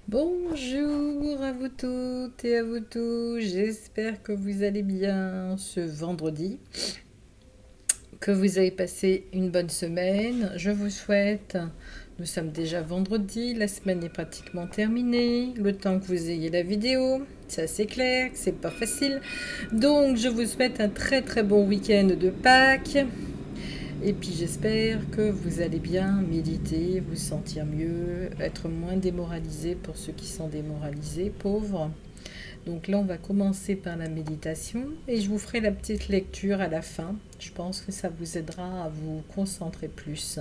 Bonjour à vous toutes et à vous tous, j'espère que vous allez bien ce vendredi, que vous avez passé une bonne semaine. Je vous souhaite, nous sommes déjà vendredi, la semaine est pratiquement terminée, le temps que vous ayez la vidéo, c'est assez clair, c'est pas facile. Donc je vous souhaite un très très bon week-end de Pâques. Et puis j'espère que vous allez bien méditer, vous sentir mieux, être moins démoralisé pour ceux qui sont démoralisés, pauvres. Donc là, on va commencer par la méditation et je vous ferai la petite lecture à la fin. Je pense que ça vous aidera à vous concentrer plus.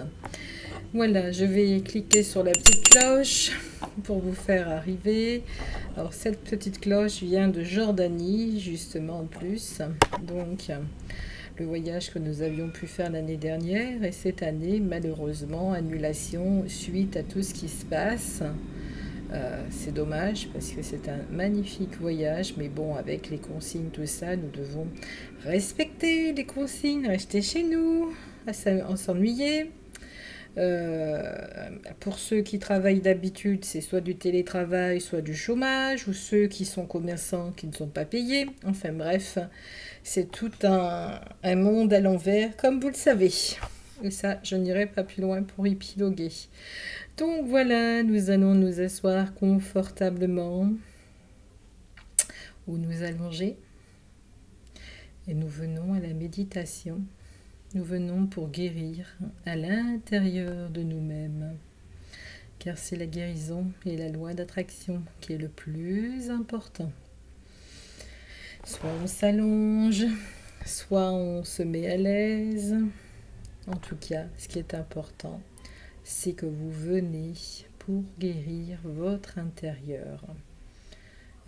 Voilà, je vais cliquer sur la petite cloche pour vous faire arriver. Alors cette petite cloche vient de Jordanie, justement en plus. Donc le voyage que nous avions pu faire l'année dernière et cette année, malheureusement, annulation suite à tout ce qui se passe. C'est dommage parce que c'est un magnifique voyage, mais bon, avec les consignes, tout ça, nous devons respecter les consignes, rester chez nous, on s'ennuyer. Pour ceux qui travaillent d'habitude, c'est soit du télétravail, soit du chômage, ou ceux qui sont commerçants qui ne sont pas payés. Enfin bref, c'est tout un monde à l'envers, comme vous le savez. Et ça, je n'irai pas plus loin pour épiloguer. Donc voilà, nous allons nous asseoir confortablement ou nous allonger. Et nous venons à la méditation. Nous venons pour guérir à l'intérieur de nous-mêmes. Car c'est la guérison et la loi d'attraction qui est le plus important. Soit on s'allonge, soit on se met à l'aise. En tout cas, ce qui est important, c'est que vous venez pour guérir votre intérieur.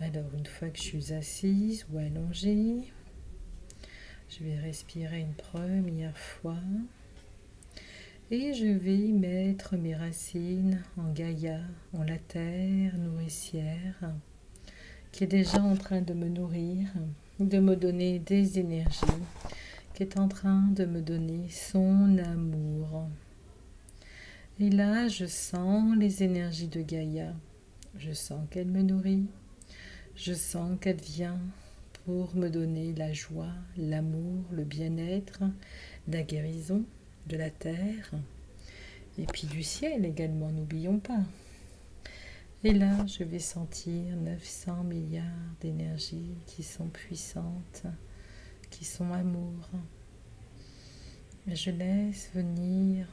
Alors, une fois que je suis assise ou allongée, je vais respirer une première fois et je vais mettre mes racines en Gaïa, en la terre nourricière, qui est déjà en train de me nourrir, de me donner des énergies, qui est en train de me donner son amour. Et là, je sens les énergies de Gaïa. Je sens qu'elle me nourrit. Je sens qu'elle vient pour me donner la joie, l'amour, le bien-être, la guérison de la terre et puis du ciel également, n'oublions pas. Et là, je vais sentir 900 milliards d'énergies qui sont puissantes, qui sont amour. Et je laisse venir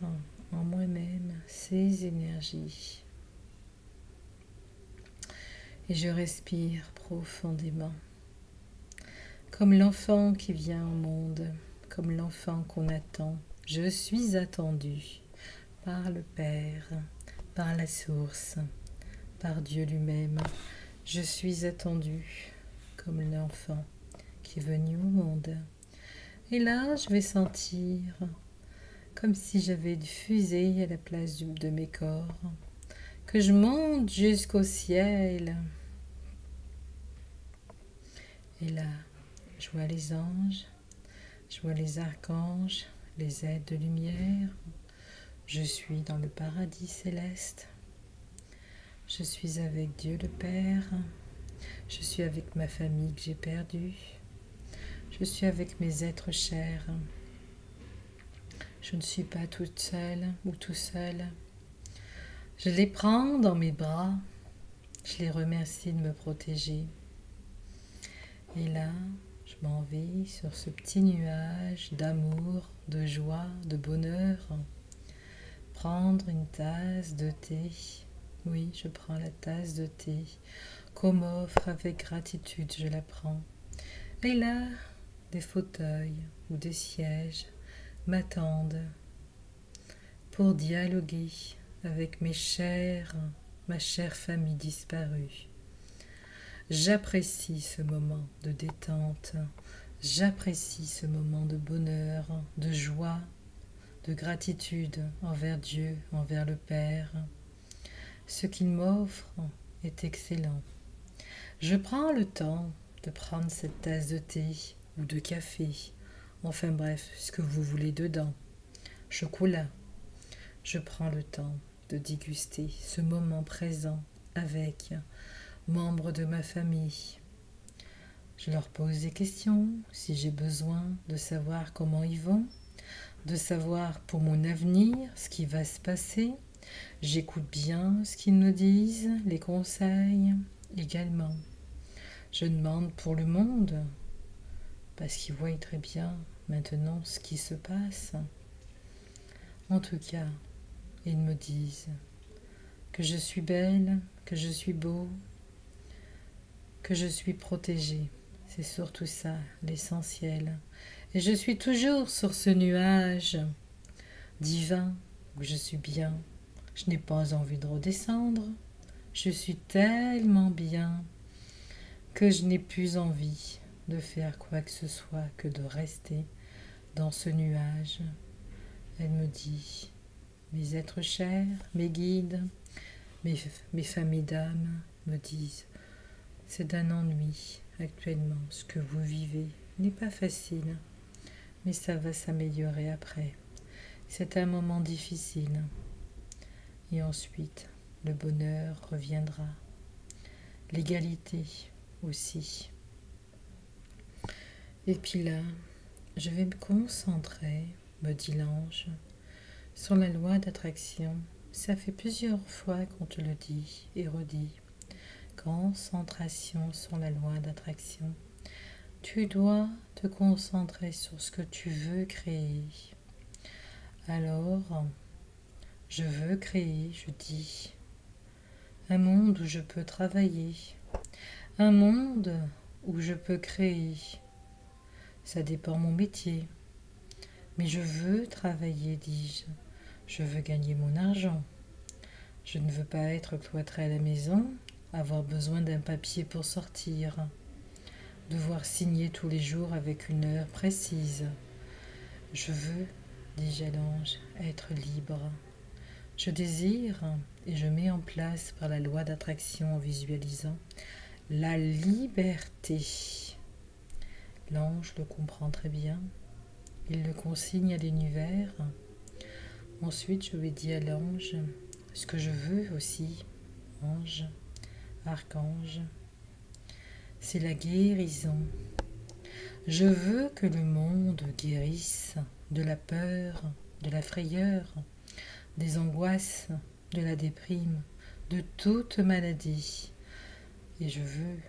en moi-même ces énergies. Et je respire profondément. Comme l'enfant qui vient au monde, comme l'enfant qu'on attend, je suis attendu par le Père, par la source, par Dieu lui-même. Je suis attendu comme l'enfant qui est venu au monde. Et là, je vais sentir comme si j'avais une fusée à la place de mes corps, que je monte jusqu'au ciel. Et là, je vois les anges, je vois les archanges, les êtres de lumière. Je suis dans le paradis céleste. Je suis avec Dieu le Père. Je suis avec ma famille que j'ai perdue. Je suis avec mes êtres chers. Je ne suis pas toute seule ou tout seul. Je les prends dans mes bras. Je les remercie de me protéger. Et là, je m'en vais sur ce petit nuage d'amour, de joie, de bonheur. Prendre une tasse de thé. Oui, je prends la tasse de thé qu'on m'offre avec gratitude, je la prends. Et là, des fauteuils ou des sièges m'attendent pour dialoguer avec ma chère famille disparue. J'apprécie ce moment de détente, j'apprécie ce moment de bonheur, de joie, de gratitude envers Dieu, envers le Père. Ce qu'il m'offre est excellent. Je prends le temps de prendre cette tasse de thé ou de café, enfin bref, ce que vous voulez dedans, chocolat. Je prends le temps de déguster ce moment présent avec membres de ma famille. Je leur pose des questions, si j'ai besoin de savoir comment ils vont, de savoir pour mon avenir ce qui va se passer. J'écoute bien ce qu'ils me disent, les conseils également. Je demande pour le monde, parce qu'ils voient très bien maintenant ce qui se passe. En tout cas, ils me disent que je suis belle, que je suis beau, que je suis protégée. C'est surtout ça, l'essentiel. Et je suis toujours sur ce nuage divin où je suis bien. Je n'ai pas envie de redescendre. Je suis tellement bien que je n'ai plus envie de faire quoi que ce soit que de rester dans ce nuage. Elle me dit, mes êtres chers, mes guides, mes familles d'âme me disent, c'est d'un ennui actuellement. Ce que vous vivez n'est pas facile, mais ça va s'améliorer après. C'est un moment difficile. Et ensuite, le bonheur reviendra. L'égalité aussi. Et puis là, je vais me concentrer, me dit l'ange, sur la loi d'attraction. Ça fait plusieurs fois qu'on te le dit et redit. Concentration sur la loi d'attraction. Tu dois te concentrer sur ce que tu veux créer. Alors, je veux créer, je dis, un monde où je peux travailler, un monde où je peux créer. Ça dépend de mon métier. Mais je veux travailler, dis-je. Je veux gagner mon argent. Je ne veux pas être cloîtré à la maison, avoir besoin d'un papier pour sortir, devoir signer tous les jours avec une heure précise. Je veux, dis-je à l'ange, être libre. Je désire et je mets en place par la loi d'attraction en visualisant la liberté. L'ange le comprend très bien. Il le consigne à l'univers. Ensuite, je lui dis à l'ange ce que je veux aussi, ange, archange, c'est la guérison. Je veux que le monde guérisse de la peur, de la frayeur, des angoisses, de la déprime, de toute maladie. Et je veux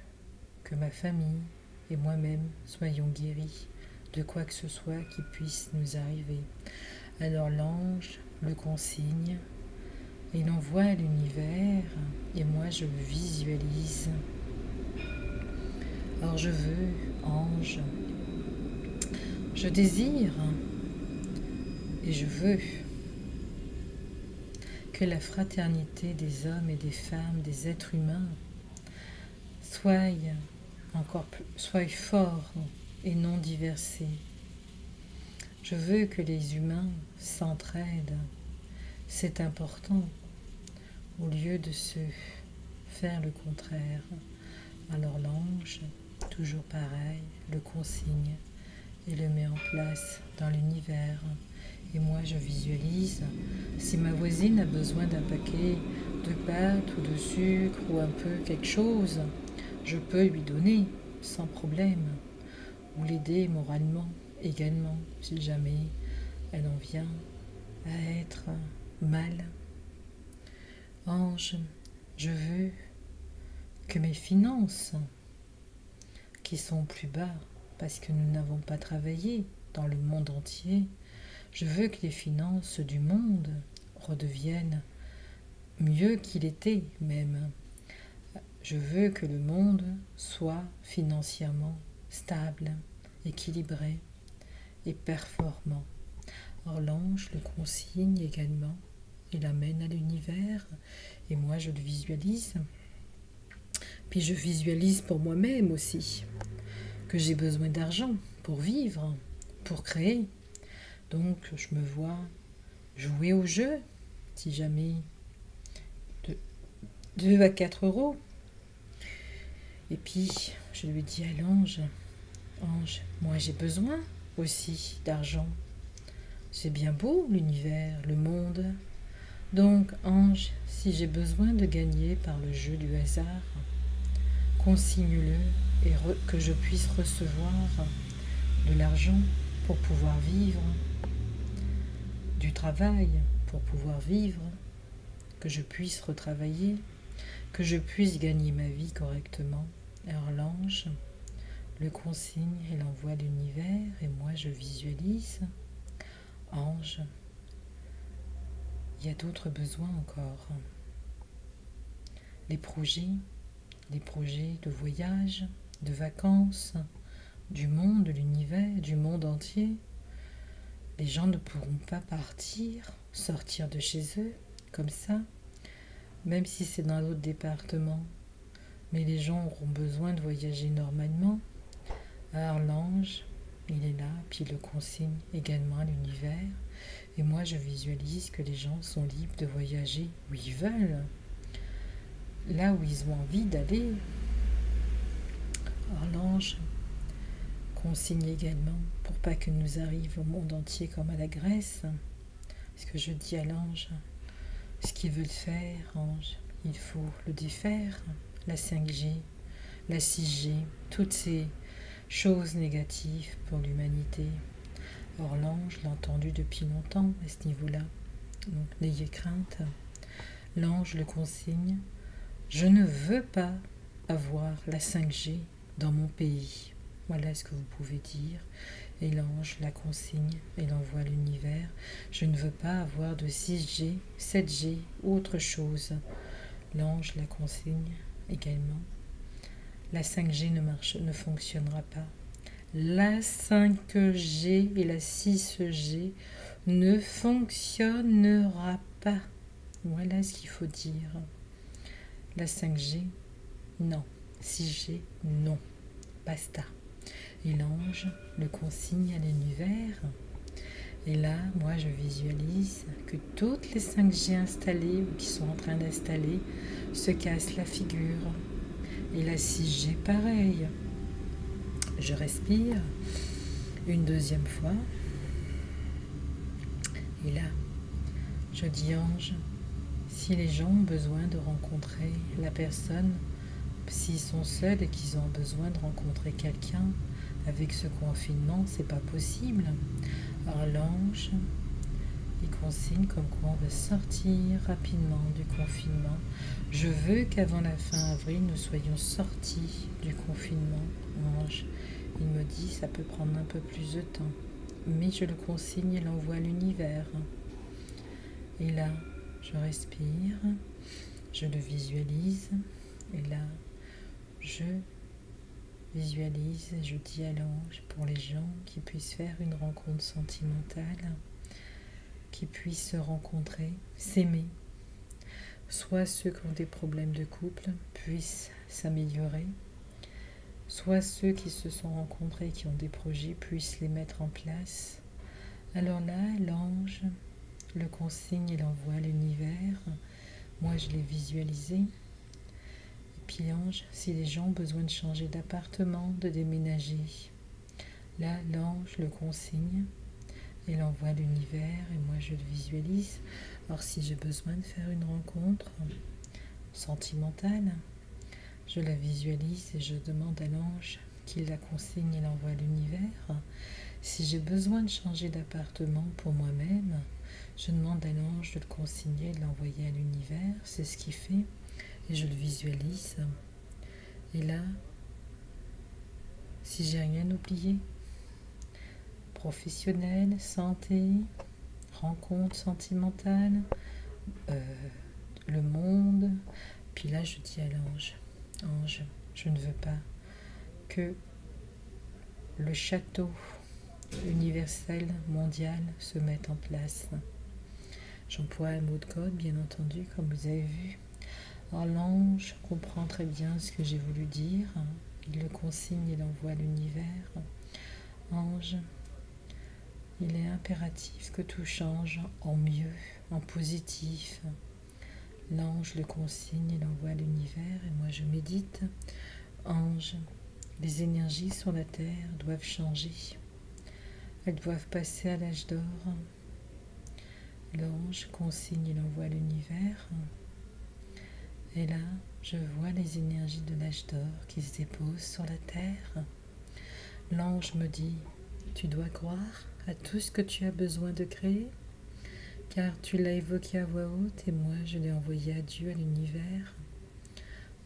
que ma famille et moi-même soyons guéris de quoi que ce soit qui puisse nous arriver. Alors l'ange le consigne, il envoie à l'univers et moi je le visualise. Alors je veux, ange, je désire et je veux que la fraternité des hommes et des femmes, des êtres humains, soit fort et non diversés. Je veux que les humains s'entraident. C'est important, au lieu de se faire le contraire. Alors l'ange, toujours pareil, le consigne et le met en place dans l'univers. Et moi je visualise, si ma voisine a besoin d'un paquet de pâtes ou de sucre ou un peu quelque chose, je peux lui donner sans problème, ou l'aider moralement également, si jamais elle en vient à être mal. Ange, je veux que mes finances, qui sont plus bas, parce que nous n'avons pas travaillé dans le monde entier, je veux que les finances du monde redeviennent mieux qu'il était même. Je veux que le monde soit financièrement stable, équilibré et performant. Or l'ange le consigne également, il l'amène à l'univers et moi je le visualise. Puis je visualise pour moi-même aussi que j'ai besoin d'argent pour vivre, pour créer. Donc je me vois jouer au jeu, si jamais 2 à 4 euros. Et puis je lui dis à l'ange, ange, moi j'ai besoin aussi d'argent. C'est bien beau l'univers, le monde, Donc, ange, si j'ai besoin de gagner par le jeu du hasard, consigne-le et que je puisse recevoir de l'argent pour pouvoir vivre, du travail pour pouvoir vivre, que je puisse retravailler, que je puisse gagner ma vie correctement. Alors l'ange le consigne et l'envoie à l'univers et moi je visualise. Ange, il y a d'autres besoins encore. Les projets de voyage, de vacances, du monde, de l'univers, du monde entier. Les gens ne pourront pas partir, sortir de chez eux, comme ça, même si c'est dans l'autre département. Mais les gens auront besoin de voyager normalement. Alors l'ange, il est là, puis il le consigne également à l'univers. Et moi, je visualise que les gens sont libres de voyager où ils veulent, là où ils ont envie d'aller. Alors l'ange consigne également pour pas que nous arrive au monde entier comme à la Grèce. Ce que je dis à l'ange, ce qu'ils veulent faire, ange, il faut le défaire. La 5G, la 6G, toutes ces choses négatives pour l'humanité. Or l'ange l'a entendu depuis longtemps à ce niveau-là. Donc n'ayez crainte. L'ange le consigne. Je ne veux pas avoir la 5G dans mon pays. Voilà ce que vous pouvez dire. Et l'ange la consigne et l'envoie à l'univers. Je ne veux pas avoir de 6G, 7G ou autre chose. L'ange la consigne également. La 5G ne fonctionnera pas. La 5G et la 6G ne fonctionnera pas. Voilà ce qu'il faut dire. La 5G, non. 6G, non. Basta. Et l'ange le consigne à l'univers. Et là, moi, je visualise que toutes les 5G installées ou qui sont en train d'installer se cassent la figure. Et la 6G, pareil. Je respire une deuxième fois. Et là, je dis ange, si les gens ont besoin de rencontrer la personne, s'ils sont seuls et qu'ils ont besoin de rencontrer quelqu'un, avec ce confinement, c'est pas possible. Alors l'ange, il consigne comme quoi on va sortir rapidement du confinement. Je veux qu'avant la fin avril, nous soyons sortis du confinement. Ange, il me dit ça peut prendre un peu plus de temps, mais je le consigne et l'envoie à l'univers. Et là, je respire, je le visualise, et là, je visualise et je dis à l'ange pour les gens qui puissent faire une rencontre sentimentale, qui puissent se rencontrer, s'aimer, soit ceux qui ont des problèmes de couple puissent s'améliorer, soit ceux qui se sont rencontrés, qui ont des projets, puissent les mettre en place. Alors là, l'ange le consigne et l'envoie à l'univers. Moi, je l'ai visualisé. Et puis l'ange, si les gens ont besoin de changer d'appartement, de déménager, là, l'ange le consigne et l'envoie à l'univers. Et moi, je le visualise. Alors, si j'ai besoin de faire une rencontre sentimentale, je la visualise et je demande à l'ange qu'il la consigne et l'envoie à l'univers. Si j'ai besoin de changer d'appartement pour moi-même, je demande à l'ange de le consigner et de l'envoyer à l'univers. C'est ce qu'il fait et je le visualise. Et là, si j'ai rien oublié, professionnel, santé, rencontre sentimentale, le monde, puis là je dis à l'ange, ange, je ne veux pas que le château universel, mondial se mette en place. J'emploie un mot de code, bien entendu, comme vous avez vu. Alors l'ange comprend très bien ce que j'ai voulu dire. Il le consigne et l'envoie à l'univers. Ange, il est impératif que tout change en mieux, en positif. L'ange le consigne et l'envoie à l'univers. Et moi je médite. Ange, les énergies sur la terre doivent changer. Elles doivent passer à l'âge d'or. L'ange consigne et l'envoie à l'univers. Et là, je vois les énergies de l'âge d'or qui se déposent sur la terre. L'ange me dit, tu dois croire à tout ce que tu as besoin de créer, car tu l'as évoqué à voix haute et moi je l'ai envoyé à Dieu, à l'univers.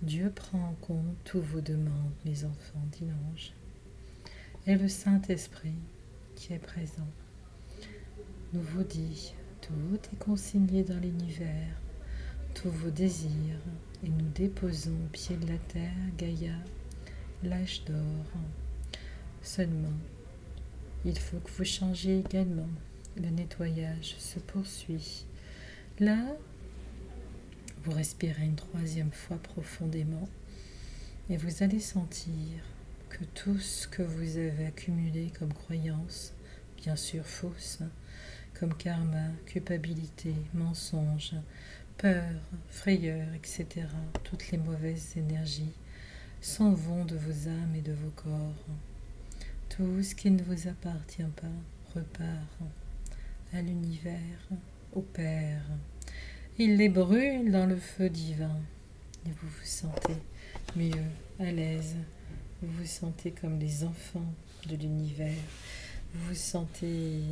Dieu prend en compte toutes vos demandes, mes enfants, dit l'ange. Et le Saint-Esprit qui est présent nous vous dit, tout est consigné dans l'univers, tous vos désirs, et nous déposons au pied de la terre, Gaïa, l'âge d'or. Seulement, il faut que vous changiez également. Le nettoyage se poursuit. Là, vous respirez une troisième fois profondément et vous allez sentir que tout ce que vous avez accumulé comme croyances, bien sûr fausses, comme karma, culpabilité, mensonge, peur, frayeur, etc., toutes les mauvaises énergies s'en vont de vos âmes et de vos corps. Tout ce qui ne vous appartient pas repart à l'univers, au Père. Il les brûle dans le feu divin. Et vous vous sentez mieux, à l'aise. Vous vous sentez comme les enfants de l'univers. Vous vous sentez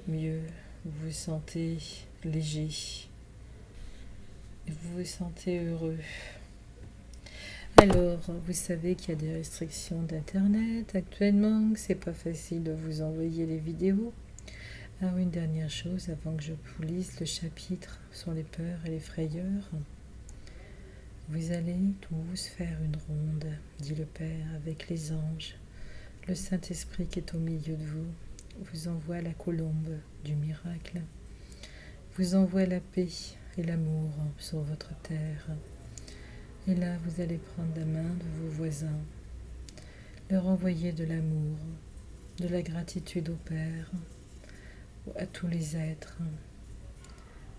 mieux. Vous vous sentez léger. Et vous vous sentez heureux. Alors, vous savez qu'il y a des restrictions d'internet actuellement, que c'est pas facile de vous envoyer les vidéos. Alors, une dernière chose avant que je vous lise le chapitre sur les peurs et les frayeurs. Vous allez tous faire une ronde, dit le Père, avec les anges. Le Saint-Esprit qui est au milieu de vous envoie la colombe du miracle, vous envoie la paix et l'amour sur votre terre. Et là, vous allez prendre la main de vos voisins, leur envoyer de l'amour, de la gratitude au Père, à tous les êtres,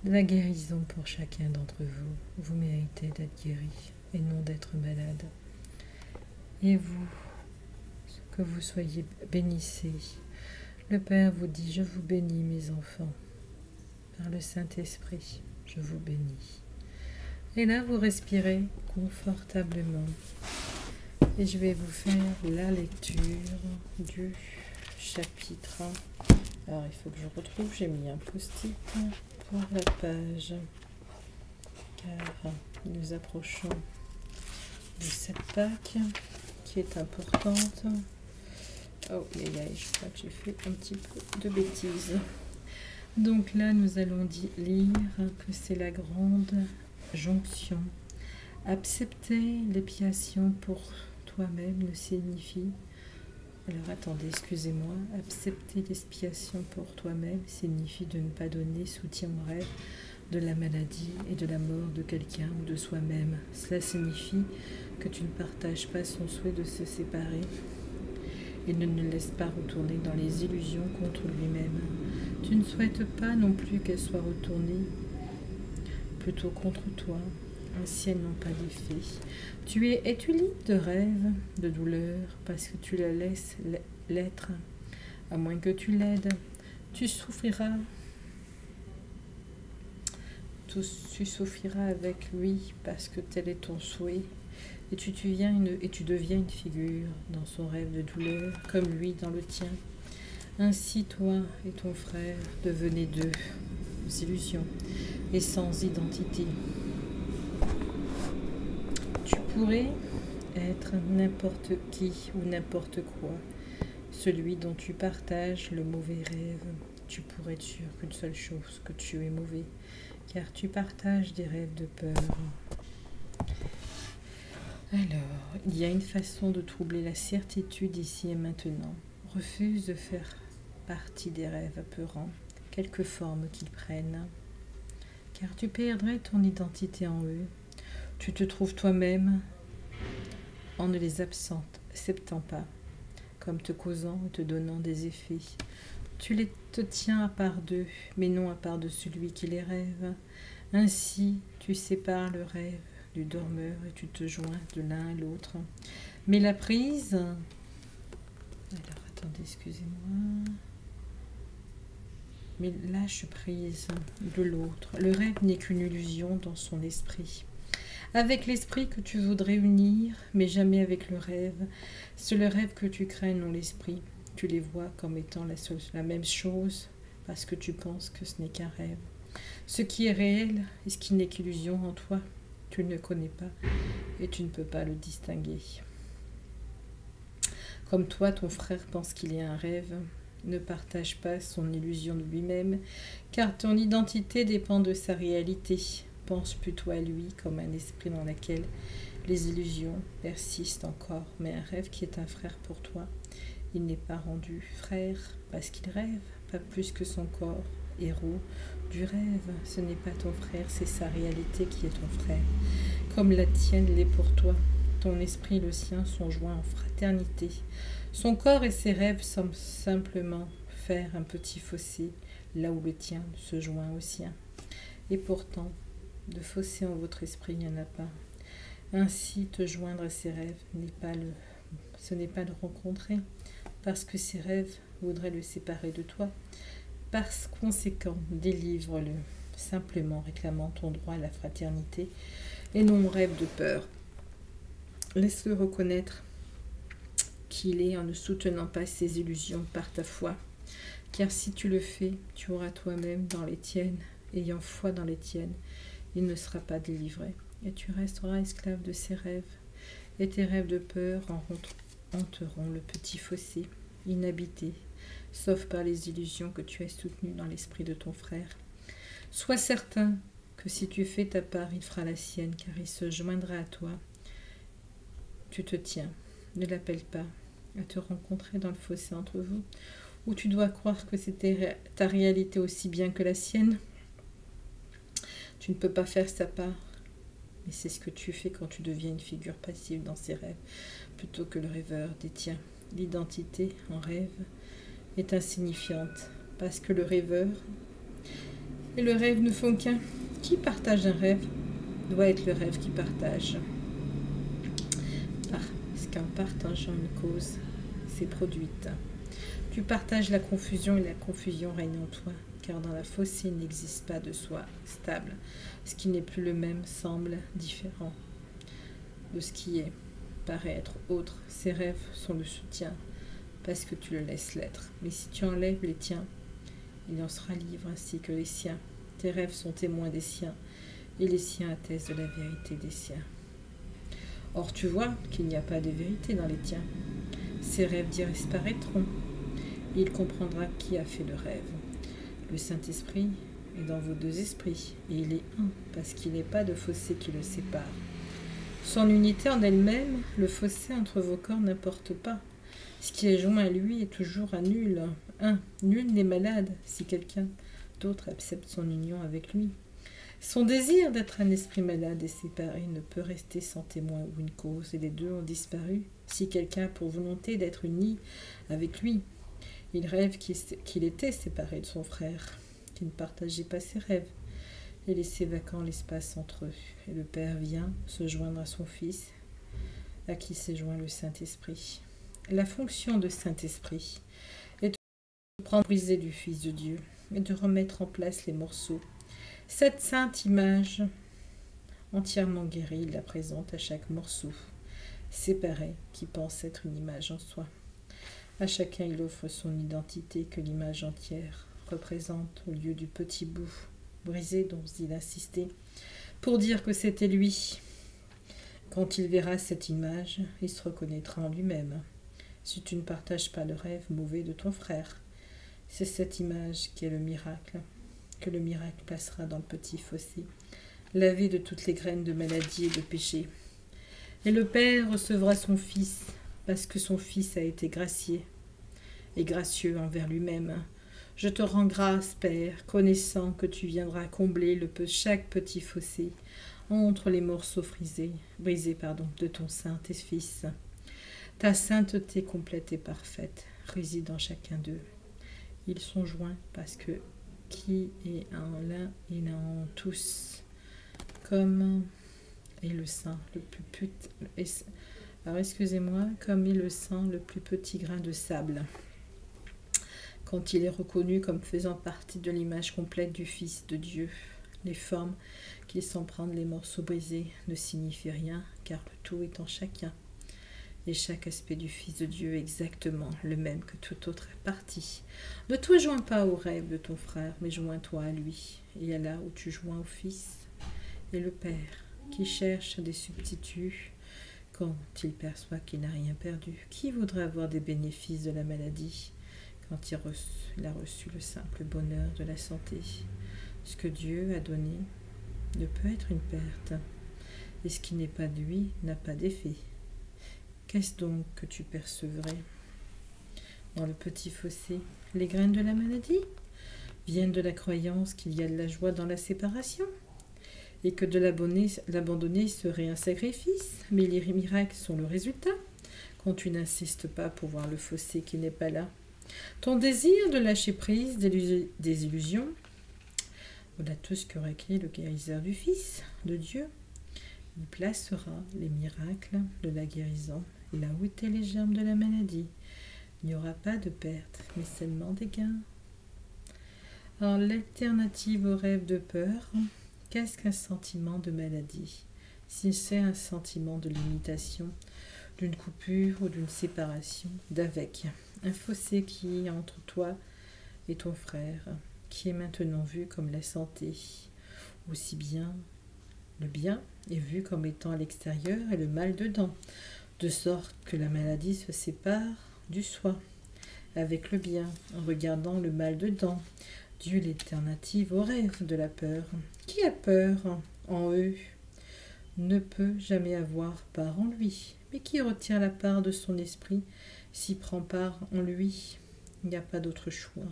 de la guérison pour chacun d'entre vous. Vous méritez d'être guéri et non d'être malade. Et vous, que vous soyez bénissés. Le Père vous dit, je vous bénis mes enfants, par le Saint-Esprit, je vous bénis. Et là, vous respirez confortablement. Et je vais vous faire la lecture du chapitre. Alors, il faut que je retrouve, j'ai mis un post-it pour la page. Car nous approchons de cette Pâque qui est importante. Oh, je crois que j'ai fait un petit peu de bêtises. Donc là, nous allons lire que c'est la grande jonction. Accepter l'expiation pour toi-même le signifie. Alors attendez, excusez-moi. Accepter l'expiation pour toi-même signifie de ne pas donner soutien au rêve de la maladie et de la mort de quelqu'un ou de soi-même. Cela signifie que tu ne partages pas son souhait de se séparer et ne le laisse pas retourner dans les illusions contre lui-même. Tu ne souhaites pas non plus qu'elle soit retournée plutôt contre toi, ainsi elles n'ont pas d'effet. Tu es libre de rêves, de douleurs, parce que tu la laisses l'être, à moins que tu l'aides. Tu souffriras avec lui, parce que tel est ton souhait, et tu deviens une figure dans son rêve de douleur, comme lui dans le tien. Ainsi, toi et ton frère devenez deux illusions et sans identité. Tu pourrais être n'importe qui ou n'importe quoi, celui dont tu partages le mauvais rêve. Tu pourrais être sûr qu'une seule chose, que tu es mauvais, car tu partages des rêves de peur. Alors, il y a une façon de troubler la certitude ici et maintenant. Refuse de faire partie des rêves apeurants, quelque forme qu'ils prennent, car tu perdrais ton identité en eux. Tu te trouves toi-même en ne les acceptant pas, comme te causant et te donnant des effets. Tu te tiens à part d'eux, mais non à part de celui qui les rêve. Ainsi, tu sépares le rêve du dormeur et tu te joins de l'un à l'autre. Mais la prise... Alors, attendez, excusez-moi. Mais lâche prise de l'autre. Le rêve n'est qu'une illusion dans son esprit. Avec l'esprit que tu voudrais unir, mais jamais avec le rêve. C'est le rêve que tu crains, non l'esprit. Tu les vois comme étant la même chose, parce que tu penses que ce n'est qu'un rêve. Ce qui est réel et ce qui n'est qu'illusion en toi, tu ne le connais pas et tu ne peux pas le distinguer. Comme toi, ton frère pense qu'il est un rêve, ne partage pas son illusion de lui-même, car ton identité dépend de sa réalité. Pense plutôt à lui comme un esprit dans lequel les illusions persistent encore, mais un rêve qui est un frère pour toi. Il n'est pas rendu frère parce qu'il rêve, pas plus que son corps, héros du rêve. Ce n'est pas ton frère, c'est sa réalité qui est ton frère. Comme la tienne l'est pour toi, ton esprit et le sien sont joints en fraternité. Son corps et ses rêves semblent simplement faire un petit fossé, là où le tien se joint au sien. Et pourtant, de fossé en votre esprit, il n'y en a pas. Ainsi, te joindre à ses rêves ce n'est pas le rencontrer, parce que ses rêves voudraient le séparer de toi. Par conséquent, délivre-le, simplement réclamant ton droit à la fraternité, et non rêve de peur. Laisse-le reconnaître qu'il est en ne soutenant pas ses illusions par ta foi, car si tu le fais, tu auras toi-même dans les tiennes, ayant foi dans les tiennes, il ne sera pas délivré, et tu resteras esclave de ses rêves, et tes rêves de peur hanteront le petit fossé, inhabité, sauf par les illusions que tu as soutenues dans l'esprit de ton frère. Sois certain que si tu fais ta part, il fera la sienne, car il se joindra à toi. Tu te tiens, ne l'appelle pas à te rencontrer dans le fossé entre vous, où tu dois croire que c'était ta réalité aussi bien que la sienne. Tu ne peux pas faire sa part, mais c'est ce que tu fais quand tu deviens une figure passive dans ses rêves, plutôt que le rêveur des tiens. L'identité en rêve est insignifiante, parce que le rêveur et le rêve ne font qu'un. Qui partage un rêve doit être le rêve qui partage. Parce qu'en partageant une cause, c'est produite. Tu partages la confusion et la confusion règne en toi, car dans la fossé il n'existe pas de soi stable. Ce qui n'est plus le même semble différent de ce qui est, paraît être autre. Ces rêves sont le soutien, parce que tu le laisses l'être. Mais si tu enlèves les tiens, il en sera libre ainsi que les siens. Tes rêves sont témoins des siens, et les siens attestent de la vérité des siens. Or tu vois qu'il n'y a pas de vérité dans les tiens. Ces rêves disparaîtront. Il comprendra qui a fait le rêve. Le Saint-Esprit est dans vos deux esprits, et il est un, parce qu'il n'est pas de fossé qui le sépare. Son unité en elle-même, le fossé entre vos corps n'importe pas. Ce qui est joint à lui est toujours à nul. Nul n'est malade si quelqu'un d'autre accepte son union avec lui. Son désir d'être un esprit malade et séparé ne peut rester sans témoin ou une cause, et les deux ont disparu si quelqu'un a pour volonté d'être uni avec lui. Il rêve qu'il était séparé de son frère, qui ne partageait pas ses rêves, et laissait vacant l'espace entre eux. Et le Père vient se joindre à son Fils, à qui s'est joint le Saint-Esprit. La fonction de Saint-Esprit est de prendre brisé du Fils de Dieu et de remettre en place les morceaux. Cette sainte image, entièrement guérie, il la présente à chaque morceau, séparé, qui pense être une image en soi. À chacun, il offre son identité que l'image entière représente au lieu du petit bout brisé dont il insistait pour dire que c'était lui. Quand il verra cette image, il se reconnaîtra en lui-même. Si tu ne partages pas le rêve mauvais de ton frère, c'est cette image qui est le miracle, que le miracle placera dans le petit fossé, lavé de toutes les graines de maladie et de péché. Et le Père recevra son Fils, parce que son Fils a été gracié et gracieux envers lui-même. Je te rends grâce, Père, connaissant que tu viendras combler chaque petit fossé entre les morceaux brisés de ton saint et Fils. Ta sainteté complète et parfaite réside en chacun d'eux. Ils sont joints parce que qui est en l'un est en tous, comme est le sang le plus petit. Alors excusez-moi, comme est le sang le plus petit grain de sable. quand il est reconnu comme faisant partie de l'image complète du Fils de Dieu. Les formes qu'il s'en prendre les morceaux brisés ne signifient rien, car le tout est en chacun. Et chaque aspect du Fils de Dieu est exactement le même que toute autre partie. Ne te joins pas au rêve de ton frère, mais joins-toi à lui, et à là où tu joins au Fils et le Père, qui cherche des substituts quand il perçoit qu'il n'a rien perdu. Qui voudrait avoir des bénéfices de la maladie quand il a reçu le simple bonheur de la santé? Ce que Dieu a donné ne peut être une perte, et ce qui n'est pas de lui n'a pas d'effet. Qu'est-ce donc que tu percevrais dans le petit fossé? Les graines de la maladie viennent de la croyance qu'il y a de la joie dans la séparation et que de l'abandonner serait un sacrifice, mais les miracles sont le résultat quand tu n'insistes pas pour voir le fossé qui n'est pas là. Ton désir de lâcher prise des illusions, voilà tout ce qu'aurait écrit le guérisseur du Fils de Dieu. Il placera les miracles de la guérison là où étaient les germes de la maladie. Il n'y aura pas de perte, mais seulement des gains. Alors, l'alternative au rêve de peur, qu'est-ce qu'un sentiment de maladie? Si c'est un sentiment de limitation, d'une coupure ou d'une séparation, d'avec un fossé qui est entre toi et ton frère, qui est maintenant vu comme la santé, aussi bien le bien est vu comme étant à l'extérieur et le mal dedans, de sorte que la maladie se sépare du soi, avec le bien, en regardant le mal dedans. Dieu l'alternative au rêve de la peur. Qui a peur en eux ne peut jamais avoir part en lui, mais qui retient la part de son esprit s'y prend part en lui? Il n'y a pas d'autre choix.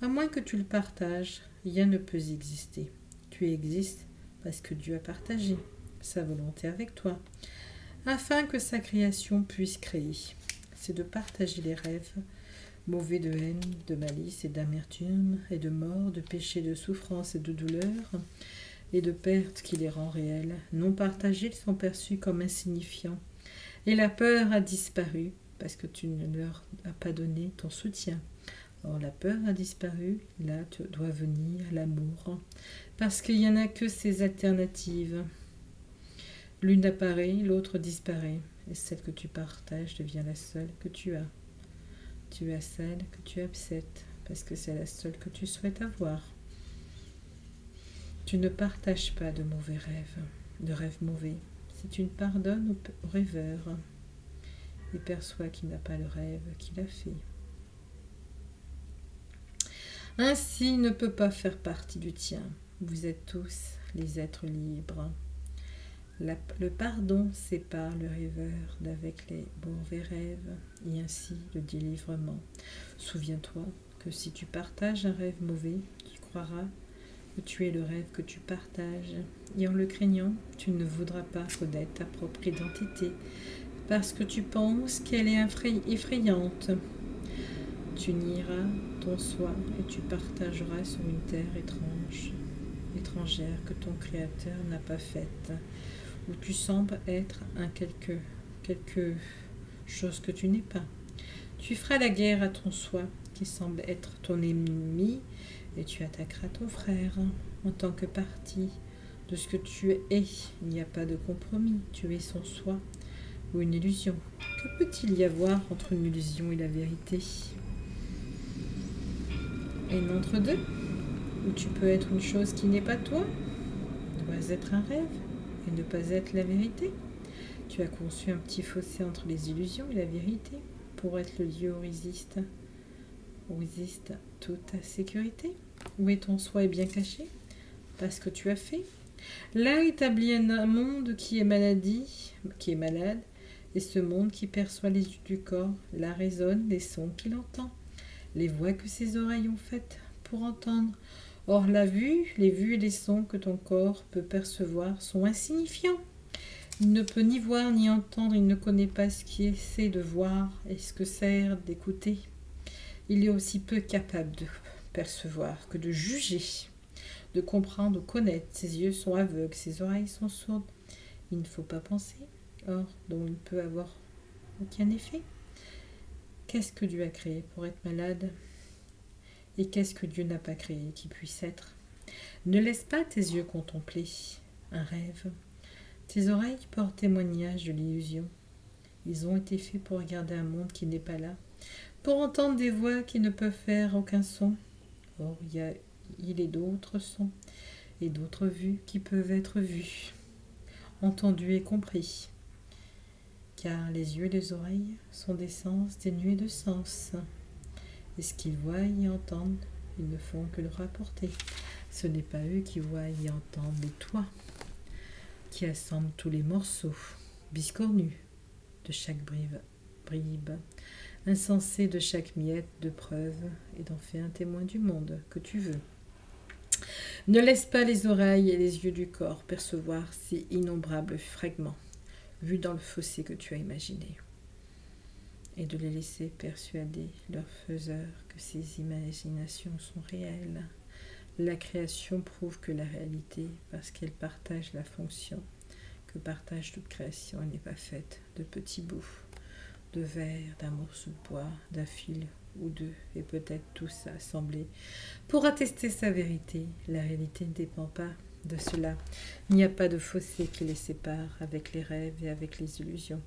À moins que tu le partages, rien ne peut exister. Tu existes parce que Dieu a partagé sa volonté avec toi, afin que sa création puisse créer. C'est de partager les rêves, mauvais de haine, de malice et d'amertume, et de mort, de péché, de souffrance et de douleur, et de perte qui les rend réels. Non partagés, ils sont perçus comme insignifiants. Et la peur a disparu, parce que tu ne leur as pas donné ton soutien. Or, la peur a disparu, là doit venir l'amour, parce qu'il n'y en a que ces alternatives. L'une apparaît, l'autre disparaît, et celle que tu partages devient la seule que tu as. Tu as celle que tu acceptes, parce que c'est la seule que tu souhaites avoir. Tu ne partages pas de mauvais rêves, de rêves mauvais. Si tu ne pardonnes au rêveur, il perçoit qu'il n'a pas le rêve qu'il a fait. Ainsi, il ne peut pas faire partie du tien. Vous êtes tous les êtres libres. Le pardon sépare le rêveur d'avec les mauvais rêves, et ainsi le délivrement. Souviens-toi que si tu partages un rêve mauvais, tu croiras que tu es le rêve que tu partages, et en le craignant, tu ne voudras pas connaître ta propre identité, parce que tu penses qu'elle est effrayante. Tu nieras ton soi et tu partageras sur une terre étrangère que ton Créateur n'a pas faite, où tu sembles être un quelque chose que tu n'es pas. Tu feras la guerre à ton soi, qui semble être ton ennemi, et tu attaqueras ton frère en tant que partie de ce que tu es. Il n'y a pas de compromis, tu es son soi ou une illusion. Que peut-il y avoir entre une illusion et la vérité? Et entre deux, où tu peux être une chose qui n'est pas toi, dois être un rêve et ne pas être la vérité. Tu as conçu un petit fossé entre les illusions et la vérité pour être le lieu où résiste toute ta sécurité. Où est ton soi est bien caché parce que tu as fait. Là établit un monde qui est malade, et ce monde qui perçoit les yeux du corps, là résonnent les sons qu'il entend, les voix que ses oreilles ont faites pour entendre. Or la vue, les vues et les sons que ton corps peut percevoir sont insignifiants. Il ne peut ni voir ni entendre, il ne connaît pas ce qui essaie de voir et ce que sert d'écouter. Il est aussi peu capable de percevoir que de juger, de comprendre, de connaître. Ses yeux sont aveugles, ses oreilles sont sourdes. Il ne faut pas penser, or dont il ne peut avoir aucun effet. Qu'est-ce que Dieu a créé pour être malade? Et qu'est-ce que Dieu n'a pas créé qui puisse être? Ne laisse pas tes yeux contempler un rêve. Tes oreilles portent témoignage de l'illusion. Ils ont été faits pour regarder un monde qui n'est pas là, pour entendre des voix qui ne peuvent faire aucun son. Or, il est d'autres sons et d'autres vues qui peuvent être vues, entendues et compris. Car les yeux et les oreilles sont des sens dénués de sens. Et ce qu'ils voient et entendent, ils ne font que le rapporter. Ce n'est pas eux qui voient et entendent, mais toi, qui assemble tous les morceaux biscornus de chaque bribe, insensé de chaque miette de preuve, et d'en faire un témoin du monde que tu veux. Ne laisse pas les oreilles et les yeux du corps percevoir ces innombrables fragments vus dans le fossé que tu as imaginé, et de les laisser persuader leur faiseur que ces imaginations sont réelles. La création prouve que la réalité, parce qu'elle partage la fonction que partage toute création, elle n'est pas faite de petits bouts, de verre, d'un morceau de bois, d'un fil ou deux, et peut-être tous assemblés pour attester sa vérité. La réalité ne dépend pas de cela. Il n'y a pas de fossé qui les sépare avec les rêves et avec les illusions.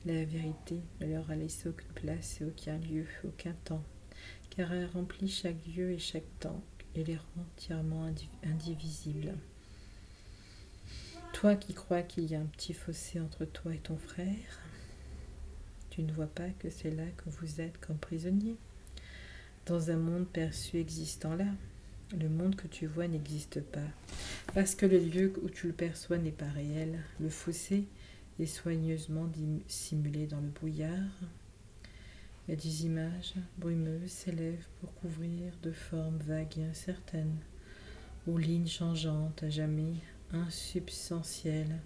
La vérité ne leur a laissé aucune place et aucun lieu, aucun temps, car elle remplit chaque lieu et chaque temps et les rend entièrement indivisibles. Toi qui crois qu'il y a un petit fossé entre toi et ton frère, tu ne vois pas que c'est là que vous êtes comme prisonnier, dans un monde perçu existant là. Le monde que tu vois n'existe pas, parce que le lieu où tu le perçois n'est pas réel. Le fossé est soigneusement dissimulé dans le brouillard. Et des images brumeuses s'élèvent pour couvrir de formes vagues et incertaines, aux lignes changeantes à jamais insubstantielles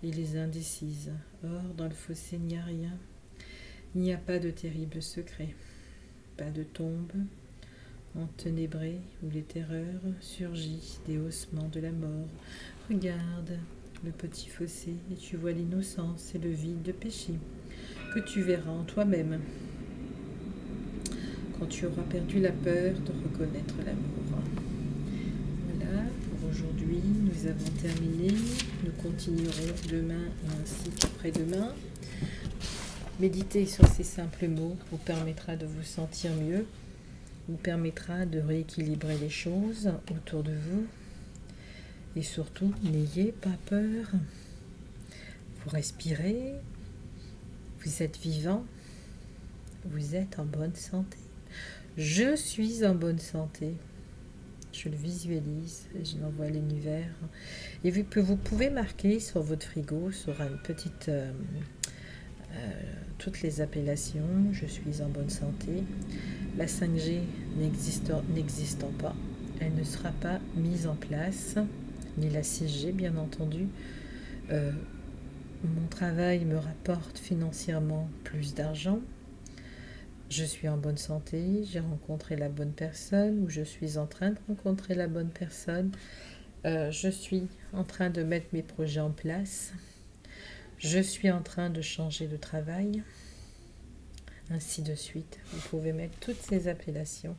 et les indécises. Or, dans le fossé, il n'y a rien. Il n'y a pas de terrible secret, pas de tombe enténébrée où les terreurs surgissent des haussements de la mort. Regarde le petit fossé et tu vois l'innocence et le vide de péché que tu verras en toi-même quand tu auras perdu la peur de reconnaître l'amour. Voilà, pour aujourd'hui, nous avons terminé. Nous continuerons demain ainsi qu'après-demain. Méditer sur ces simples mots vous permettra de vous sentir mieux, vous permettra de rééquilibrer les choses autour de vous. Et surtout, n'ayez pas peur. Vous respirez, vous êtes vivant, vous êtes en bonne santé. Je suis en bonne santé. Je le visualise, je l'envoie à l'univers. Et vu que vous pouvez marquer sur votre frigo, sur une petite... toutes les appellations, je suis en bonne santé. La 5G n'existant pas, elle ne sera pas mise en place, ni la 6G bien entendu. Mon travail me rapporte financièrement plus d'argent. Je suis en bonne santé, j'ai rencontré la bonne personne, ou je suis en train de rencontrer la bonne personne. Je suis en train de mettre mes projets en place. Je suis en train de changer de travail, ainsi de suite. Vous pouvez mettre toutes ces appellations.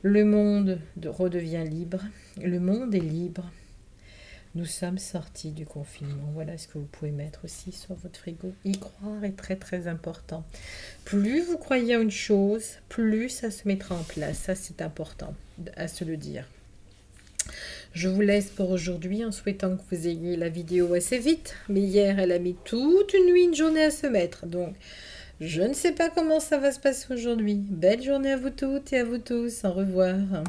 Le monde redevient libre. Le monde est libre. Nous sommes sortis du confinement. Voilà ce que vous pouvez mettre aussi sur votre frigo. Y croire est très très important. Plus vous croyez à une chose, plus ça se mettra en place. Ça, c'est important à se le dire. Je vous laisse pour aujourd'hui en souhaitant que vous ayez la vidéo assez vite. Mais hier, elle a mis toute une nuit, une journée à se mettre. Donc, je ne sais pas comment ça va se passer aujourd'hui. Belle journée à vous toutes et à vous tous. Au revoir.